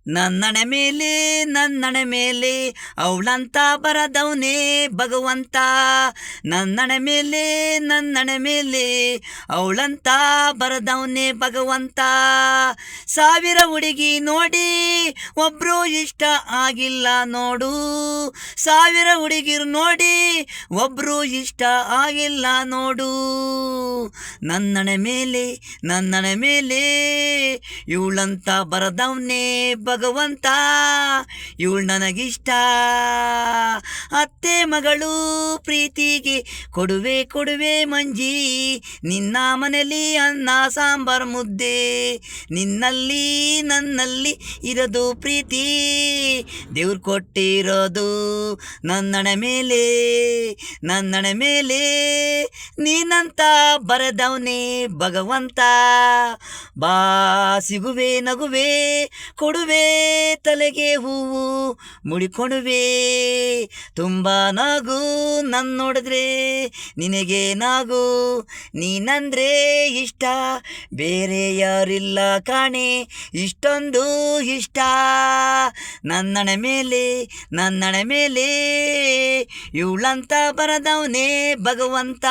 ನನ್ನಣೆ ಮೇಲೆ ಅವಳಂತ ಬರದವನೇ ಭಗವಂತ. ನನ್ನಣೆ ಮೇಲೆ ಅವಳಂತ ಬರದವನೇ ಭಗವಂತ. ಸಾವಿರ ಹುಡುಗಿ ನೋಡಿ ಒಬ್ರು ಇಷ್ಟ ಆಗಿಲ್ಲ ನೋಡು. ಸಾವಿರ ಹುಡುಗಿರು ನೋಡಿ ಒಬ್ರು ಇಷ್ಟ ಆಗಿಲ್ಲ ನೋಡು. ನನ್ನಣೆ ಮೇಲೆ ಇವಳಂತ ಬರದವನೇ ಭಗವಂತ. ಇವಳು ನನಗಿಷ್ಟ. ಅತ್ತೆ ಮಗಳು ಪ್ರೀತಿಗೆ ಕೊಡುವೆ ಮಂಜಿ. ನಿನ್ನ ಮನೆಯಲ್ಲಿ ಅನ್ನ ಸಾಂಬಾರ್ ಮುದ್ದೆ. ನಿನ್ನಲ್ಲಿ ನನ್ನಲ್ಲಿ ಇರೋದು ಪ್ರೀತಿ, ದೇವ್ರು ಕೊಟ್ಟಿರೋದು. ನನ್ನಣೆ ಮೇಲೆ ನೀನಂತ ಬರೆದವನೇ ಭಗವಂತ. ಬಾ ಸಿಗುವೆ ನಗುವೆ ಕೊಡುವೆ ತಲೆಗೆ ಹೂವು ಮುಡಿಕೊಡುವೆ. ತುಂಬ ನಗು ನನ್ನ ನೋಡಿದ್ರೆ ನಿನಗೆ ನಾಗು. ನೀನಂದ್ರೆ ಇಷ್ಟ ಬೇರೆ ಯಾರಿಲ್ಲ ಕಾಣೆ, ಇಷ್ಟೊಂದು ಇಷ್ಟ. ನನ್ನಣೆ ಮೇಲೆ ಇವಳಂತ ಬರದವನೇ ಭಗವಂತ.